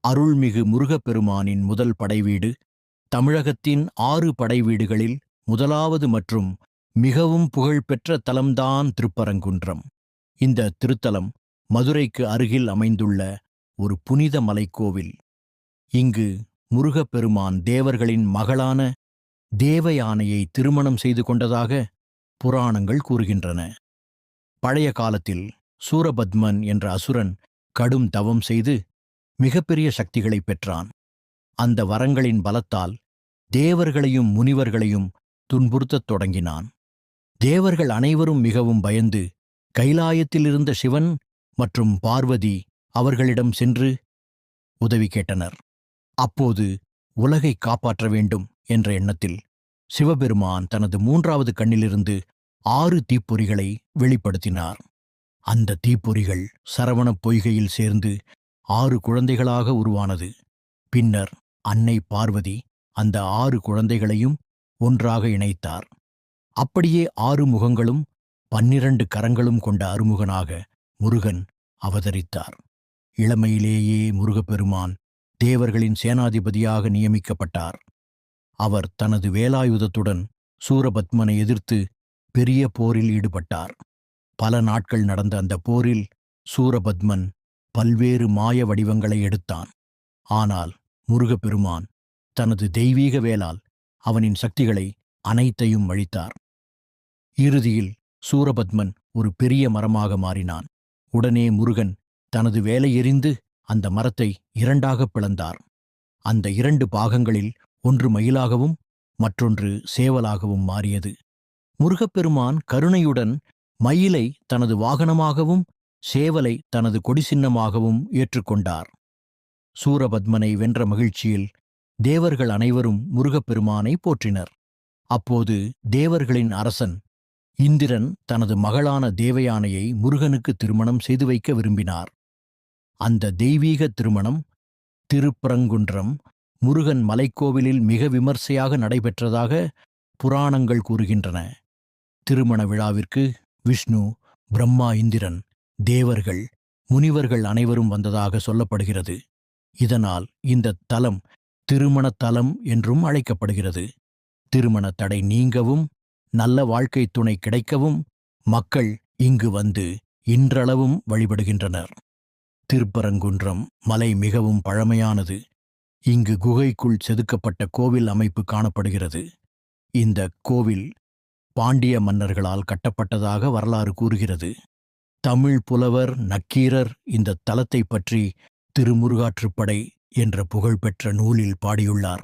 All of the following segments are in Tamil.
அருள்மிகு முருகப்பெருமானின் முதல் படைவீடு தமிழகத்தின் 6 படைவீடுகளில் முதலாவது மற்றும் மிகவும் புகழ்பெற்ற தலம்தான் திருப்பரங்குன்றம். இந்த திருத்தலம் மதுரைக்கு அருகில் அமைந்துள்ள ஒரு புனித மலைக்கோவில். இங்கு முருகப்பெருமான் தேவர்களின் மகளான தேவயானையை திருமணம் செய்து கொண்டதாக புராணங்கள் கூறுகின்றன. பழைய காலத்தில் சூரபத்மன் என்ற அசுரன் கடும் தவம் செய்து மிகப்பெரிய சக்திகளை பெற்றான். அந்த வரங்களின் பலத்தால் தேவர்களையும் முனிவர்களையும் துன்புறுத்தத் தொடங்கினான். தேவர்கள் அனைவரும் மிகவும் பயந்து கைலாயத்தில் இருந்த சிவன் மற்றும் பார்வதி அவர்களிடம் சென்று உதவி கேட்டனர். அப்போது உலகை காப்பாற்ற வேண்டும் என்ற எண்ணத்தில் சிவபெருமான் தனது 3வது கண்ணிலிருந்து 6 தீப்பொறிகளை வெளிப்படுத்தினார். அந்த தீப்பொறிகள் சரவணப் பொய்கையில் சேர்ந்து 6 குழந்தைகளாக உருவானது. பின்னர் அன்னை பார்வதி அந்த 6 குழந்தைகளையும் ஒன்றாக இணைத்தார். அப்படியே 6 முகங்களும் 12 கரங்களும் கொண்ட அருமுகனாக முருகன் அவதரித்தார். இளமையிலேயே முருகப்பெருமான் தேவர்களின் சேனாதிபதியாக நியமிக்கப்பட்டார். அவர் தனது வேலாயுதத்துடன் சூரபத்மனை எதிர்த்து பெரிய போரில் ஈடுபட்டார். பல நாட்கள் நடந்த அந்த போரில் சூரபத்மன் பல்வேறு மாய வடிவங்களை எடுத்தான். ஆனால் முருகப்பெருமான் தனது தெய்வீக வேலால் அவனின் சக்திகளை அனைத்தையும் அழித்தார். இறுதியில் சூரபத்மன் ஒரு பெரிய மரமாக மாறினான். உடனே முருகன் தனது வேலை எறிந்து அந்த மரத்தை 2ஆகப் பிளந்தார். அந்த 2 பாகங்களில் ஒன்று மயிலாகவும் மற்றொன்று சேவலாகவும் மாறியது. முருகப்பெருமான் கருணையுடன் மயிலை தனது வாகனமாகவும் சேவலை தனது கொடிசின்னமாகவும் ஏற்றுக்கொண்டார். சூரபத்மனை வென்ற மகிழ்ச்சியில் தேவர்கள் அனைவரும் முருகப்பெருமானை போற்றினர். அப்போது தேவர்களின் அரசன் இந்திரன் தனது மகளான தேவயானையை முருகனுக்கு திருமணம் செய்து வைக்க விரும்பினார். அந்த தெய்வீக திருமணம் திருப்பரங்குன்றம் முருகன் மலைக்கோவிலில் மிக விமர்சையாக நடைபெற்றதாக புராணங்கள் கூறுகின்றன. திருமண விழாவிற்கு விஷ்ணு, பிரம்மா, இந்திரன், தேவர்கள், முனிவர்கள் அனைவரும் வந்ததாக சொல்லப்படுகிறது. இதனால் இந்த தலம் திருமணத் தலம் என்றும் அழைக்கப்படுகிறது. திருமண தடை நீங்கவும் நல்ல வாழ்க்கை துணை கிடைக்கவும் மக்கள் இங்கு வந்து இன்றளவும் வழிபடுகின்றனர். திருப்பரங்குன்றம் மலை மிகவும் பழமையானது. இங்கு குகைக்குள் செதுக்கப்பட்ட கோவில் அமைப்பு காணப்படுகிறது. இந்த கோவில் பாண்டிய மன்னர்களால் கட்டப்பட்டதாக வரலாறு கூறுகிறது. தமிழ் புலவர் நக்கீரர் இந்த தலத்தை பற்றி திருமுருகாற்றுப்படை என்ற புகழ்பெற்ற நூலில் பாடியுள்ளார்.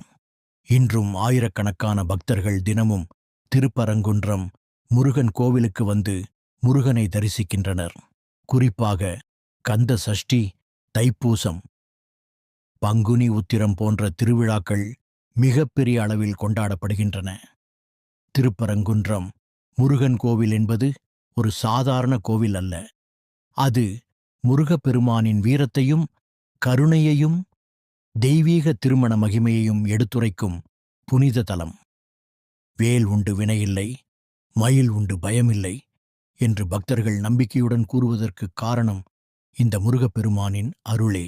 இன்றும் ஆயிரக்கணக்கான பக்தர்கள் தினமும் திருப்பரங்குன்றம் முருகன் கோவிலுக்கு வந்து முருகனை தரிசிக்கின்றனர். குறிப்பாக கந்த சஷ்டி, தைப்பூசம், பங்குனி உத்திரம் போன்ற திருவிழாக்கள் மிகப்பெரிய அளவில் கொண்டாடப்படுகின்றன. திருப்பரங்குன்றம் முருகன் கோவில் என்பது ஒரு சாதாரண கோவில் அல்ல. அது முருகப்பெருமானின் வீரத்தையும் கருணையையும் தெய்வீக திருமண மகிமையையும் எடுத்துரைக்கும் புனித தலம். வேல் உண்டு வினையில்லை, மயில் உண்டு பயமில்லை என்று பக்தர்கள் நம்பிக்கையுடன் கூறுவதற்கு காரணம் இந்த முருகப்பெருமானின் அருளே.